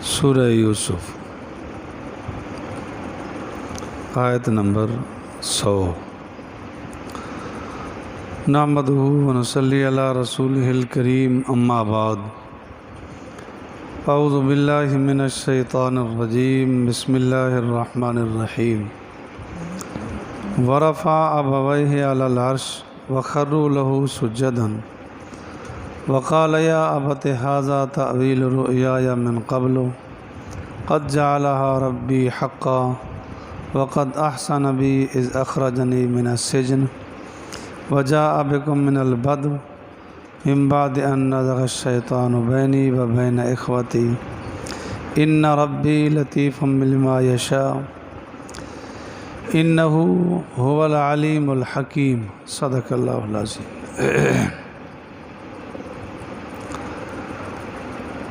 سورہ یوسف آیت نمبر 100۔ نحمدہ ونصلی علی رسولہ الکریم، اما بعد، اعوذ باللہ من الشیطان الرجیم، بسم اللہ الرحمن الرحیم۔ ورفع ابویہ علی العرش وخروا لہ سجدا وقال یا ابت ھذا تأویل رؤیای من قبل قد جعلها ربی حقا وقد احسن بی اذ اخرجنی من السجن وجاء بکم من البدو من بعد ان نزغ الشیطان بینی و بین اخوتی ان ربی لطیف لما یشاء انہ هو العلیم الحکیم۔ صدق اللہ العظیم۔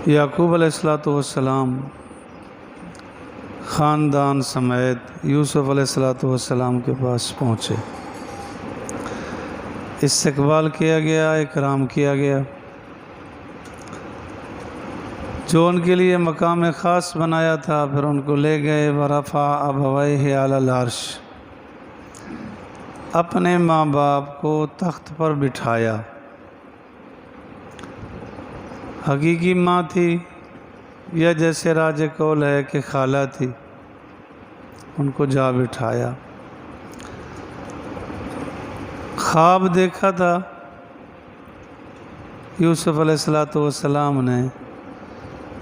یعقوب علیہ السلام خاندان سمیت یوسف علیہ السلام کے پاس پہنچے، استقبال کیا گیا، اکرام کیا گیا، جو ان کے لیے مقام خاص بنایا تھا، پھر ان کو لے گئے۔ ورفع ابویہ علی العرش، اپنے ماں باپ کو تخت پر بٹھایا۔ حقیقی ماں تھی یا جیسے راج قول ہے کہ خالہ تھی، ان کو جا بٹھایا۔ خواب دیکھا تھا یوسف علیہ السلام نے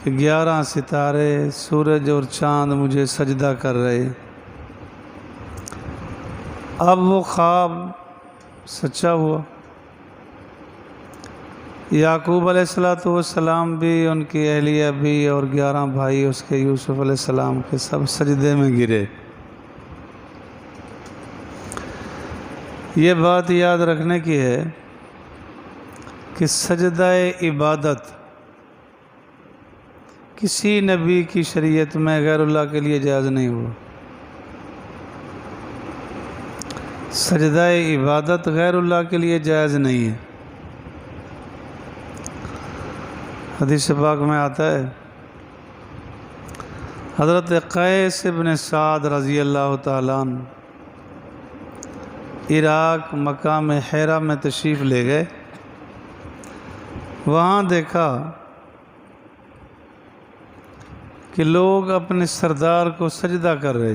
کہ 11 ستارے، سورج اور چاند مجھے سجدہ کر رہے۔ اب وہ خواب سچا ہوا۔ یعقوب علیہ السلام بھی، ان کی اہلیہ بھی، اور 11 بھائی اس کے یوسف علیہ السلام کے سب سجدے میں گرے۔ یہ بات یاد رکھنے کی ہے کہ سجدہ عبادت کسی نبی کی شریعت میں غیر اللہ کے لیے جائز نہیں ہوا۔ سجدہ عبادت غیر اللہ کے لیے جائز نہیں ہے۔ حدیث پاک میں آتا ہے، حضرت قیس بن سعد رضی اللہ تعالیٰ عنہ عراق مقام حرا میں تشریف لے گئے۔ وہاں دیکھا کہ لوگ اپنے سردار کو سجدہ کر رہے،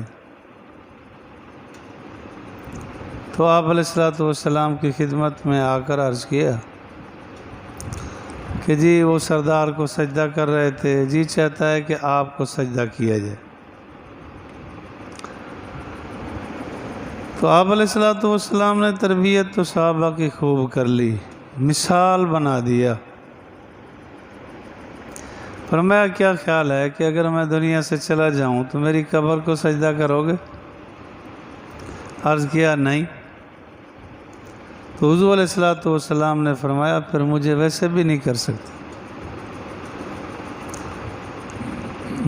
تو آپ علیہ السلام کی خدمت میں آ کر عرض کیا کہ جی وہ سردار کو سجدہ کر رہے تھے، جی چاہتا ہے کہ آپ کو سجدہ کیا جائے۔ تو آپ علیہ السلام نے تربیت تو صحابہ کی خوب کر لی، مثال بنا دیا۔ فرمایا کیا خیال ہے کہ اگر میں دنیا سے چلا جاؤں تو میری قبر کو سجدہ کرو گے؟ عرض کیا نہیں۔ تو حضور علیہ السلام نے فرمایا پھر مجھے ویسے بھی نہیں کر سکتے۔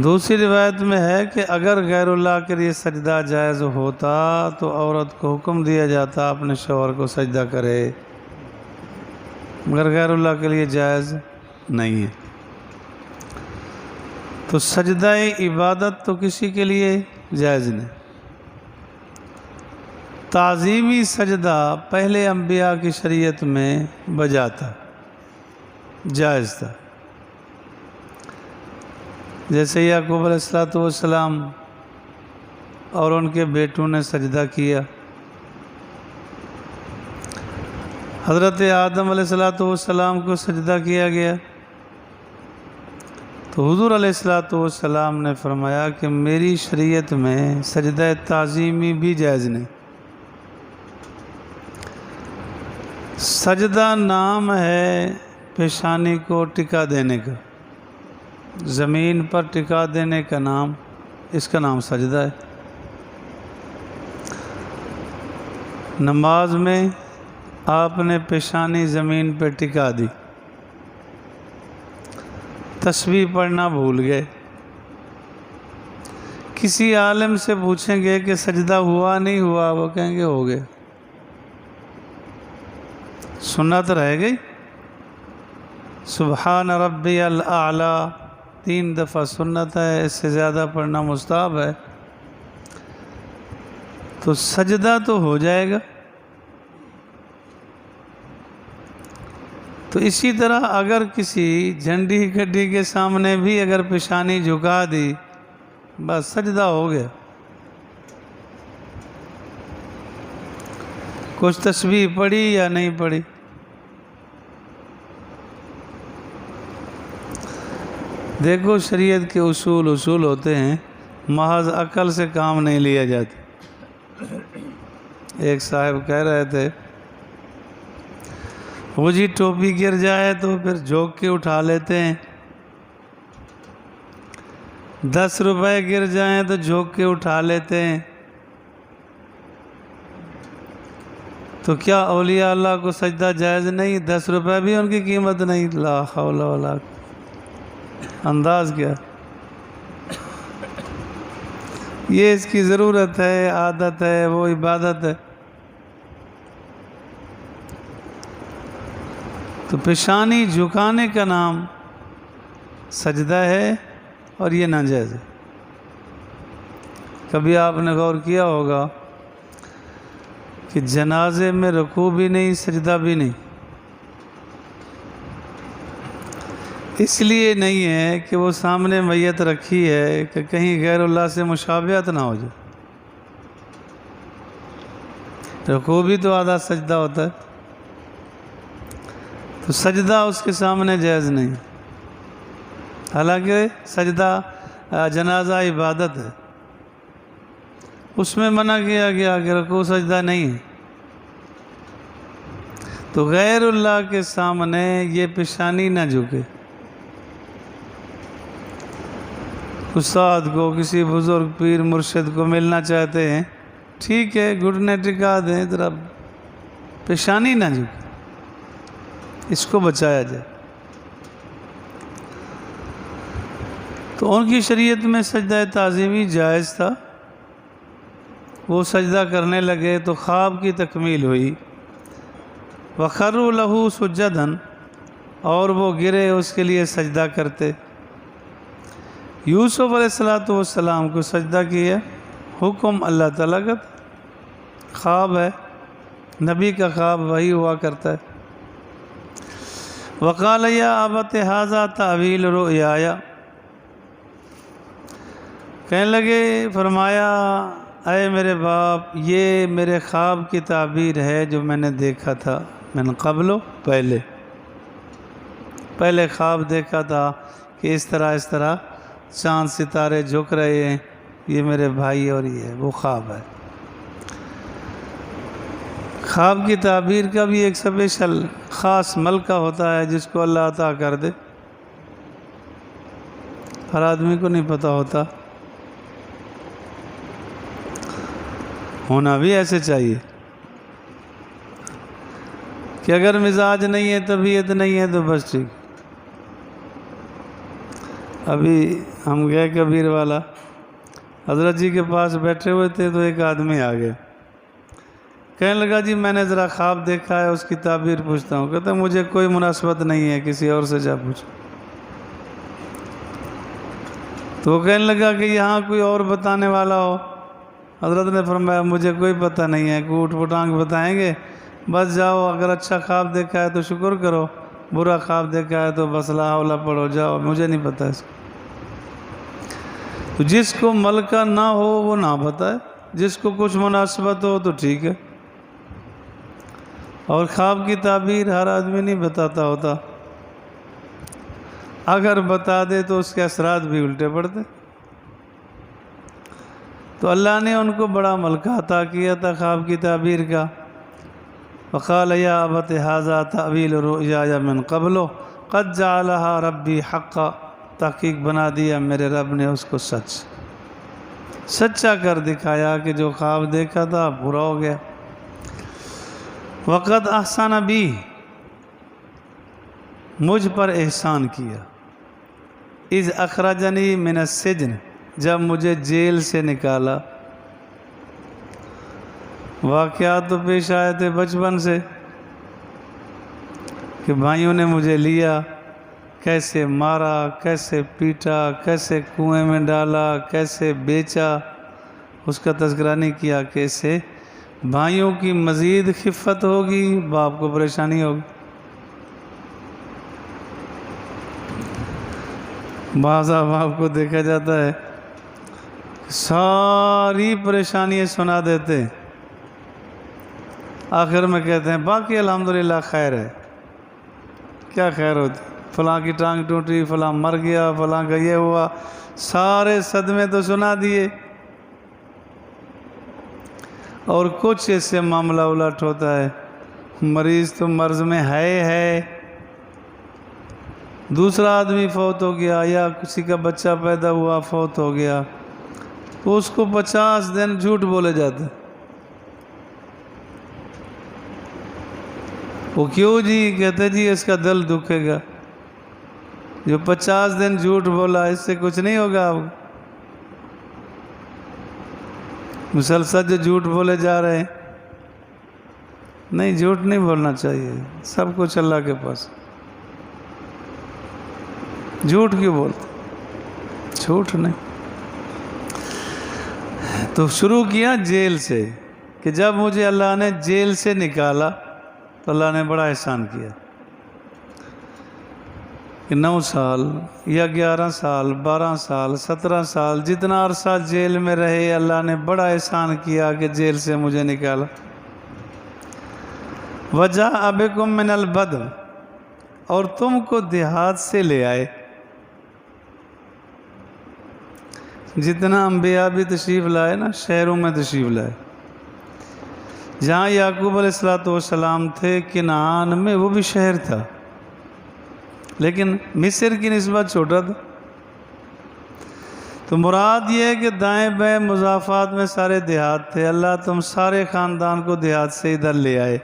دوسری روایت میں ہے کہ اگر غیر اللہ کے لیے سجدہ جائز ہوتا تو عورت کو حکم دیا جاتا اپنے شوہر کو سجدہ کرے، مگر غیر اللہ کے لیے جائز نہیں ہے۔ تو سجدہ عبادت تو کسی کے لیے جائز نہیں۔ تعظیمی سجدہ پہلے انبیاء کی شریعت میں بجا تھا، جائز تھا۔ جیسے یعقوب علیہ السلام اور ان کے بیٹوں نے سجدہ کیا، حضرت آدم علیہ السلام کو سجدہ کیا گیا، تو حضور علیہ السلام نے فرمایا کہ میری شریعت میں سجدہ تعظیمی بھی جائز نہیں۔ سجدہ نام ہے پیشانی کو ٹکا دینے کا، زمین پر ٹکا دینے کا نام، اس کا نام سجدہ ہے۔ نماز میں آپ نے پیشانی زمین پہ ٹکا دی، تسبیح پڑھنا بھول گئے، کسی عالم سے پوچھیں گے کہ سجدہ ہوا نہیں ہوا، وہ کہیں گے ہو گیا۔ سنت رہ گئی، سبحان ربی الاعلیٰ 3 دفعہ سنت ہے، اس سے زیادہ پڑھنا مستحب ہے، تو سجدہ تو ہو جائے گا۔ تو اسی طرح اگر کسی جھنڈی گڈی کے سامنے بھی اگر پیشانی جھکا دی، بس سجدہ ہو گیا۔ کچھ تسبیح پڑھی یا نہیں پڑھی، دیکھو شریعت کے اصول ہوتے ہیں، محض عقل سے کام نہیں لیا جاتا۔ ایک صاحب کہہ رہے تھے وہ جی ٹوپی گر جائے تو پھر جھوک کے اٹھا لیتے ہیں، 10 روپے گر جائیں تو جھوک کے اٹھا لیتے ہیں، تو کیا اولیاء اللہ کو سجدہ جائز نہیں؟ 10 روپے بھی ان کی قیمت نہیں؟ لا حول ولا قوة۔ انداز کیا، یہ اس کی ضرورت ہے، عادت ہے، وہ عبادت ہے۔ تو پیشانی جھکانے کا نام سجدہ ہے اور یہ ناجائز ہے۔ کبھی آپ نے غور کیا ہوگا کہ جنازے میں رکوع بھی نہیں، سجدہ بھی نہیں، اس لیے نہیں ہے کہ وہ سامنے میت رکھی ہے کہ کہیں غیر اللہ سے مشابہت نہ ہو جائے۔ رکوع بھی تو آدھا سجدہ ہوتا ہے، تو سجدہ اس کے سامنے جائز نہیں، حالانکہ سجدہ جنازہ عبادت ہے، اس میں منع کیا گیا کہ رکوع سجدہ نہیں ہے۔ تو غیر اللہ کے سامنے یہ پیشانی نہ جھکے۔ استاد کو، کسی بزرگ پیر مرشد کو ملنا چاہتے ہیں، ٹھیک ہے، گھٹنے ٹکا دیں، ذرا پیشانی نہ جھکے، اس کو بچایا جائے۔ تو ان کی شریعت میں سجدہ تعظیمی جائز تھا، وہ سجدہ کرنے لگے تو خواب کی تکمیل ہوئی، وَخَرُّوا لَهُ سُجَّدًا، اور وہ گرے اس کے لیے سجدہ کرتے۔ یوسف علیہ السلام کو سجدہ کیا، حکم اللہ تعالیٰ کا، خواب ہے، نبی کا خواب وہی ہوا کرتا ہے۔ وَقَالَ يَا أَبَتِ هَذَا تَأْوِيلُ رُؤْيَايَ، کہنے لگے، فرمایا اے میرے باپ، یہ میرے خواب کی تعبیر ہے جو میں نے دیکھا تھا، من قبل، پہلے خواب دیکھا تھا کہ اس طرح چاند ستارے جھک رہے ہیں، یہ میرے بھائی اور یہ وہ خواب ہے۔ خواب کی تعبیر کا بھی ایک اسپیشل خاص ملکہ ہوتا ہے جس کو اللہ عطا کر دے، ہر آدمی کو نہیں پتہ ہوتا، ہونا بھی ایسے چاہیے کہ اگر مزاج نہیں ہے، طبیعت نہیں ہے تو بس ٹھیک۔ ابھی ہم گئے کبیر والا، حضرت جی کے پاس بیٹھے ہوئے تھے تو ایک آدمی آ گیا، کہنے لگا جی میں نے ذرا خواب دیکھا ہے، اس کی تعبیر پوچھتا ہوں۔ کہتا ہے مجھے کوئی مناسبت نہیں ہے، کسی اور سے جا پوچھو۔ تو وہ کہنے لگا کہ یہاں کوئی اور بتانے والا ہو؟ حضرت نے فرمایا مجھے کوئی پتہ نہیں ہے، کوئی اٹھ پٹانگ بتائیں گے، بس جاؤ، اگر اچھا خواب دیکھا ہے تو شکر کرو، برا خواب دیکھا ہے تو بس لا حول پڑھو، جاؤ، مجھے نہیں پتہ اس کو۔ تو جس کو ملکہ نہ ہو وہ نہ بتائے، جس کو کچھ مناسبت ہو تو ٹھیک ہے۔ اور خواب کی تعبیر ہر آدمی نہیں بتاتا ہوتا، اگر بتا دے تو اس کے اثرات بھی الٹے پڑتے۔ تو اللہ نے ان کو بڑا ملکہ عطا کیا تھا خواب کی تعبیر کا۔ وَقَالَ يَا أَبَتِ هَذَا تَأْوِيلُ رُؤْيَايَ مِن قَبْلُ قَدْ جَعَلَهَا رَبِّي حَقًّا، تحقیق بنا دیا میرے رب نے اس کو سچا کر دکھایا کہ جو خواب دیکھا تھا پورا ہو گیا۔ وَقَدْ أَحْسَنَ بِي، مجھ پر احسان کیا، اِذْ أَخْرَجَنِي مِنَ السِّجْنِ، جب مجھے جیل سے نکالا۔ واقعات تو پیش آئے تھے بچپن سے کہ بھائیوں نے مجھے لیا، کیسے مارا، کیسے پیٹا، کیسے کنویں میں ڈالا، کیسے بیچا، اس کا تذکرہ نہیں کیا کہ اس سے بھائیوں کی مزید خفت ہوگی، باپ کو پریشانی ہوگی۔ بعض آپ کو دیکھا جاتا ہے ساری پریشانیاں سنا دیتے، آخر میں کہتے ہیں باقی الحمدللہ خیر ہے۔ کیا خیر ہوتی؟ فلاں کی ٹانگ ٹوٹی، فلاں مر گیا، فلاں کا یہ ہوا، سارے صدمے تو سنا دیے، اور کچھ اس سے معاملہ الٹ ہوتا ہے، مریض تو مرض میں ہے، دوسرا آدمی فوت ہو گیا یا کسی کا بچہ پیدا ہوا فوت ہو گیا، تو اس کو 50 دن جھوٹ بولے جاتے۔ وہ کیوں جی؟ کہتے جی اس کا دل دکھے گا، جو 50 دن جھوٹ بولا اس سے کچھ نہیں ہوگا۔ آپ مسلسل جو جھوٹ بولے جا رہے ہیں، نہیں، جھوٹ نہیں بولنا چاہیے، سب کچھ اللہ کے پاس۔ جھوٹ کیوں بولتے؟ جھوٹ نہیں۔ تو شروع کیا جیل سے، کہ جب مجھے اللہ نے جیل سے نکالا تو اللہ نے بڑا احسان کیا کہ 9 سال یا 11 سال 12 سال 17 سال جتنا عرصہ جیل میں رہے، اللہ نے بڑا احسان کیا کہ جیل سے مجھے نکالا۔ وَجَاءَ بِكُم مِّنَ الْبَدْوِ، اور تم کو دیہات سے لے آئے۔ جتنا انبیاء بھی تشریف لائے نا، شہروں میں تشریف لائے۔ جہاں یعقوب علیہ السلام تھے کنعان میں، وہ بھی شہر تھا لیکن مصر کی نسبت چھوٹا تھا۔ تو مراد یہ ہے کہ دائیں بائیں مضافات میں سارے دیہات تھے، اللہ تم سارے خاندان کو دیہات سے ادھر لے آئے۔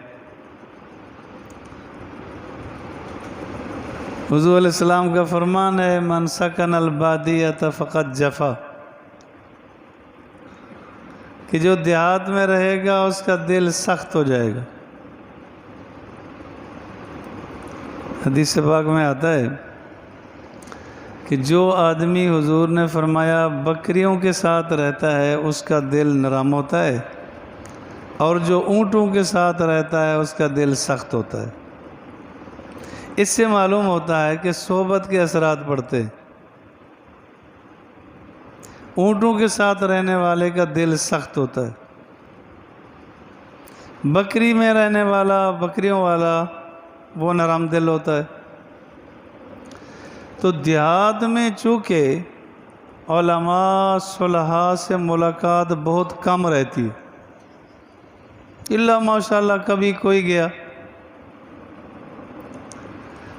حضور علیہ السلام کا فرمان ہے من سکن البادیۃ فقد جفا، کہ جو دیہات میں رہے گا اس کا دل سخت ہو جائے گا۔ حدیث پاک میں آتا ہے کہ جو آدمی، حضور نے فرمایا، بکریوں کے ساتھ رہتا ہے اس کا دل نرم ہوتا ہے، اور جو اونٹوں کے ساتھ رہتا ہے اس کا دل سخت ہوتا ہے۔ اس سے معلوم ہوتا ہے کہ صحبت کے اثرات پڑتے ہیں۔ اونٹوں کے ساتھ رہنے والے کا دل سخت ہوتا ہے، بکری میں رہنے والا، بکریوں والا، وہ نرم دل ہوتا ہے۔ تو دیہات میں چونکہ علماء صلحاء سے ملاقات بہت کم رہتی، اللہ ماشاءاللہ کبھی کوئی گیا،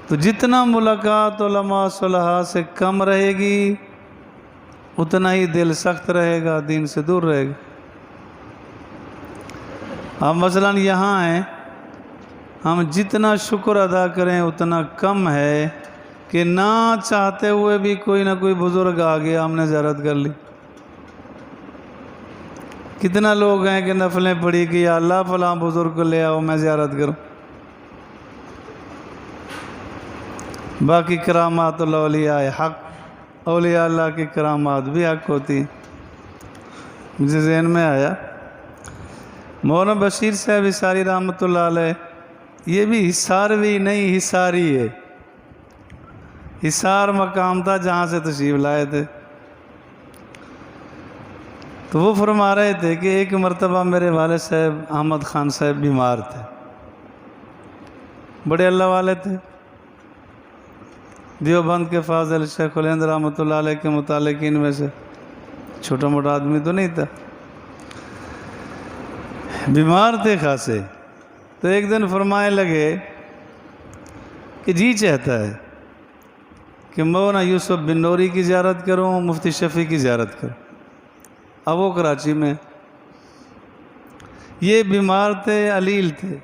تو جتنا ملاقات علماء صلحاء سے کم رہے گی اتنا ہی دل سخت رہے گا، دین سے دور رہے گا۔ اب مثلاً یہاں ہیں، ہم جتنا شکر ادا کریں اتنا کم ہے کہ نہ چاہتے ہوئے بھی کوئی نہ کوئی بزرگ آ گیا، ہم نے زیارت کر لی۔ کتنا لوگ ہیں کہ نفلیں پڑھی کہ یا اللہ فلاں بزرگ کو لے آؤ میں زیارت کروں۔ باقی کرامات الاولیاء حق، اولیاء اللہ کی کرامات بھی حق ہوتی ہیں۔ مجھے ذہن میں آیا مولانا بشیر صاحب حصاری رحمۃ اللہ علیہ، یہ بھی حصاروی نہیں حصاری ہے، حصار مقام تھا جہاں سے تشریف لائے تھے۔ تو وہ فرما رہے تھے کہ ایک مرتبہ میرے والد صاحب احمد خان صاحب بیمار تھے، بڑے اللہ والے تھے، دیوبند کے فاضل شیخ الہند رحمۃ اللہ علیہ کے متعلقین میں سے چھوٹا موٹا آدمی تو نہیں تھا، بیمار تھے خاصے۔ تو ایک دن فرمائے لگے کہ جی چاہتا ہے کہ مولانا یوسف بن نوری کی زیارت کروں، مفتی شفیع کی زیارت کروں۔ اب وہ کراچی میں، یہ بیمار تھے، علیل تھے۔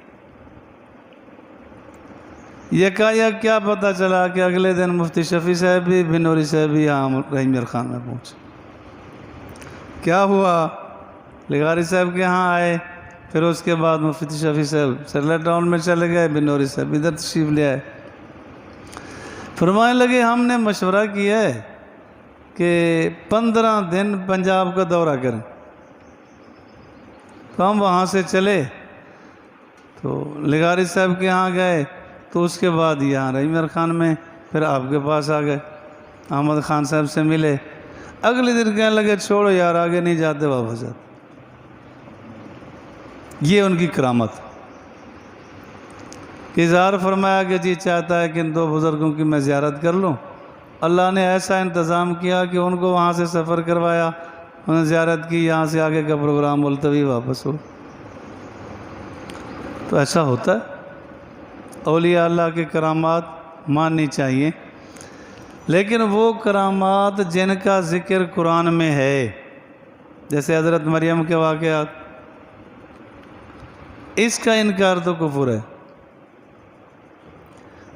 یکایک کیا پتہ چلا کہ اگلے دن مفتی شفیع صاحب بھی، بن نوری صاحب بھی یہاں رحیم یار خان میں پہنچے۔ کیا ہوا؟ لغاری صاحب کے ہاں آئے، پھر اس کے بعد مفتی شفیع صاحب سرلا ٹاؤن میں چلے گئے، بن نوری صاحب ادھر تشریف لے آئے۔ فرمانے لگے ہم نے مشورہ کیا ہے کہ 15 دن پنجاب کا دورہ کریں، تو ہم وہاں سے چلے تو لغاری صاحب کے یہاں گئے، تو اس کے بعد یہاں رحیم خان میں پھر آپ کے پاس آ گئے، احمد خان صاحب سے ملے، اگلے دن کہنے لگے چھوڑو یار آگے نہیں جاتے، واپس جاتے۔ یہ ان کی کرامت کہ اظہار فرمایا کہ جی چاہتا ہے کہ ان 2 بزرگوں کی میں زیارت کر لوں، اللہ نے ایسا انتظام کیا کہ ان کو وہاں سے سفر کروایا، انہیں زیارت کی، یہاں سے آگے کا پروگرام ملتوی واپس ہو۔ تو ایسا ہوتا ہے، اولیاء اللہ کے کرامات ماننی چاہیے، لیکن وہ کرامات جن کا ذکر قرآن میں ہے، جیسے حضرت مریم کے واقعات، اس کا انکار تو کفر ہے،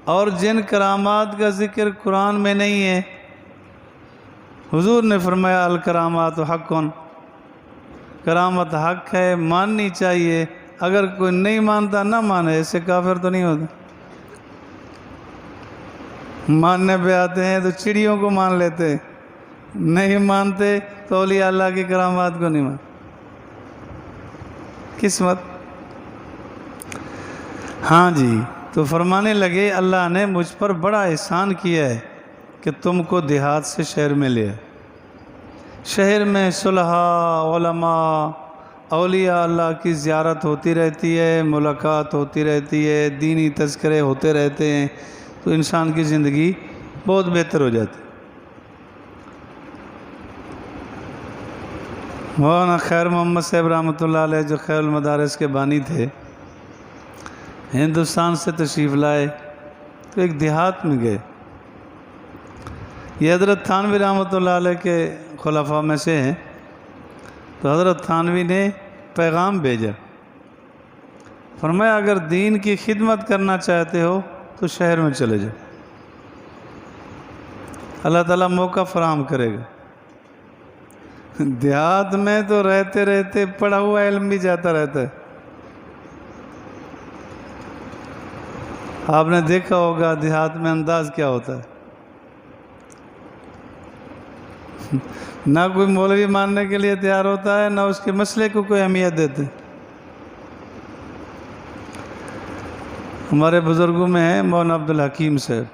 اور جن کرامات کا ذکر قرآن میں نہیں ہے، حضور نے فرمایا الکرامات حق، کرامت حق ہے، ماننی چاہیے، اگر کوئی نہیں مانتا نہ مانے، اس سے کافر تو نہیں ہوتا۔ ماننے پہ آتے ہیں تو چڑیوں کو مان لیتے، نہیں مانتے تو اولیاء اللہ کی کرامات کو نہیں مانتے۔ قسمت۔ ہاں جی، تو فرمانے لگے اللہ نے مجھ پر بڑا احسان کیا ہے کہ تم کو دیہات سے شہر میں لیا، شہر میں صلحاء، علماء، اولیاء اللہ کی زیارت ہوتی رہتی ہے، ملاقات ہوتی رہتی ہے، دینی تذکرے ہوتے رہتے ہیں، تو انسان کی زندگی بہت بہتر ہو جاتی ہے۔ مولانا خیر محمد صاحب رحمۃ اللہ علیہ جو خیر المدارس کے بانی تھے، ہندوستان سے تشریف لائے تو ایک دیہات میں گئے، یہ حضرت تھانوی رحمۃ اللہ علیہ کے خلفاء میں سے ہیں، تو حضرت تھانوی نے پیغام بھیجا، فرمایا اگر دین کی خدمت کرنا چاہتے ہو تو شہر میں چلے جاؤ، اللہ تعالیٰ موقع فراہم کرے گا۔ دیہات میں تو رہتے رہتے پڑھا ہوا علم بھی جاتا رہتا ہے، آپ نے دیکھا ہوگا دیہات میں انداز کیا ہوتا ہے، نہ کوئی مولوی ماننے کے لیے تیار ہوتا ہے، نہ اس کے مسئلے کو کوئی اہمیت دیتے۔ ہمارے بزرگوں میں ہیں مولانا عبدالحکیم صاحب،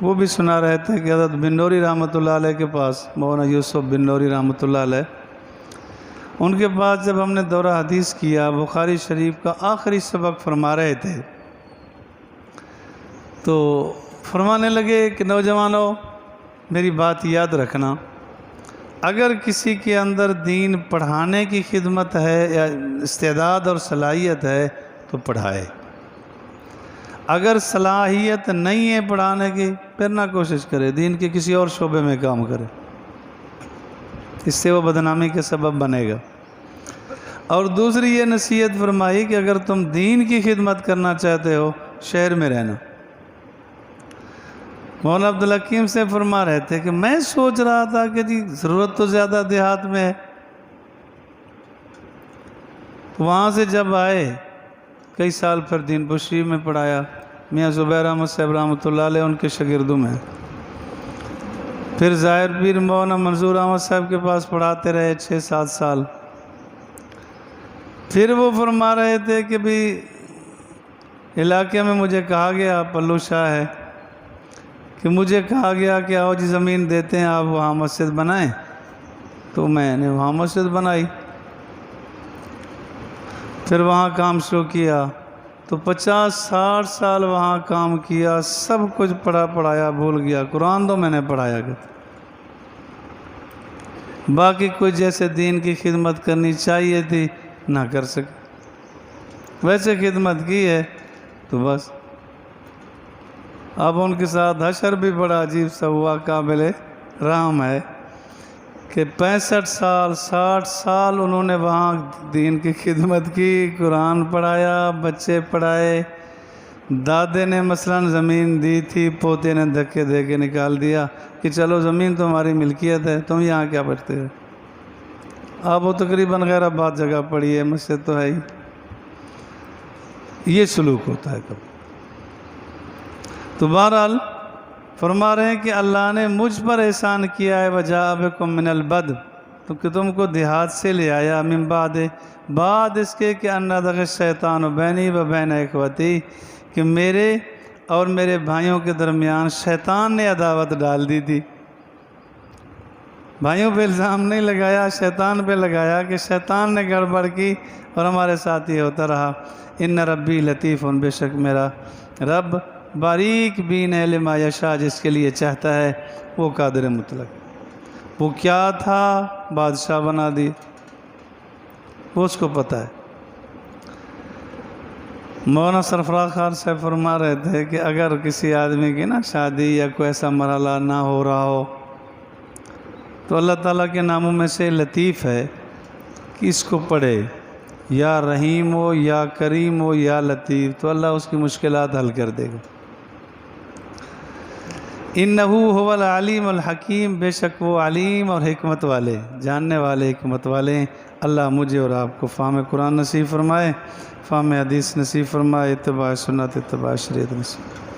وہ بھی سنا رہے تھے کہ حضرت بن نوری رحمۃ اللہ علیہ کے پاس، مولانا یوسف بن نوری رحمۃ اللہ علیہ، ان کے پاس جب ہم نے دورہ حدیث کیا، بخاری شریف کا آخری سبق فرما رہے تھے، تو فرمانے لگے کہ نوجوانوں میری بات یاد رکھنا، اگر کسی کے اندر دین پڑھانے کی خدمت ہے یا استعداد اور صلاحیت ہے تو پڑھائے، اگر صلاحیت نہیں ہے پڑھانے کی پھر نہ کوشش کرے، دین کے کسی اور شعبے میں کام کرے، اس سے وہ بدنامی کے سبب بنے گا۔ اور دوسری یہ نصیحت فرمائی کہ اگر تم دین کی خدمت کرنا چاہتے ہو شہر میں رہنا۔ مولانا عبدالحکیم سے فرما رہے تھے کہ میں سوچ رہا تھا کہ جی ضرورت تو زیادہ دیہات میں ہے، وہاں سے جب آئے کئی سال پھر دین پشری میں پڑھایا، میاں زبیر احمد صاحب رحمۃ اللہ علیہ ان کے شاگردوں میں، پھر ظاہر پیر مولانا منظور احمد صاحب کے پاس پڑھاتے رہے 6-7 سال۔ پھر وہ فرما رہے تھے کہ بھی علاقے میں مجھے کہا گیا، پلو شاہ ہے، کہ مجھے کہا گیا کہ آؤ جی زمین دیتے ہیں آپ وہاں مسجد بنائیں، تو میں نے وہاں مسجد بنائی، پھر وہاں کام شروع کیا، تو 50-60 سال وہاں کام کیا، سب کچھ پڑھایا بھول گیا، قرآن تو میں نے پڑھایا کرتا، باقی کچھ جیسے دین کی خدمت کرنی چاہیے تھی نہ کر سکے، ویسے خدمت کی ہے تو بس۔ اب ان کے ساتھ حشر بھی بڑا عجیب سا ہوا، قابل رحم ہے کہ 65 سال 60 سال انہوں نے وہاں دین کی خدمت کی، قرآن پڑھایا، بچے پڑھائے، دادے نے مثلا زمین دی تھی، پوتے نے دھکے دے کے نکال دیا کہ چلو زمین تو ہماری ملکیت ہے، تم یہاں کیا پڑھتے ہو؟ آپ وہ تقریباً غیر آباد جگہ پڑھی ہے، مسجد تو ہے ہی۔ یہ سلوک ہوتا ہے کبھی۔ تو بہرحال فرما رہے ہیں کہ اللہ نے مجھ پر احسان کیا ہے وجاء بکم من البد، تو کہ تم کو دیہات سے لے آیا من بعد اس کے کہ ان نزغ الشیطان بینی و بین اخوتی، کہ میرے اور میرے بھائیوں کے درمیان شیطان نے عداوت ڈال دی تھی۔ بھائیوں پہ الزام نہیں لگایا، شیطان پہ لگایا کہ شیطان نے گڑبڑ کی اور ہمارے ساتھ یہ ہوتا رہا۔ ان ربی لطیف، بے شک میرا رب باریک بین ہے لما یشاء، جس کے لیے چاہتا ہے وہ قادر مطلق۔ وہ کیا تھا بادشاہ بنا دی، وہ اس کو پتہ ہے۔ مولانا سرفراز خان صاحب فرما رہے تھے کہ اگر کسی آدمی کی نا شادی یا کوئی ایسا مرحلہ نہ ہو رہا ہو تو اللہ تعالیٰ کے ناموں میں سے لطیف ہے کہ اس کو پڑھے، یا رحیم ہو یا کریم ہو یا لطیف، تو اللہ اس کی مشکلات حل کر دے گا۔ انہو هو العلیم الحکیم، بے شک وہ علیم اور حکمت والے، جاننے والے، حکمت والے ہیں۔ اللہ مجھے اور آپ کو فہم قرآن نصیب فرمائے، فہم حدیث نصیب فرمائے، اتباع سنت، اتباع شریعت نصیب۔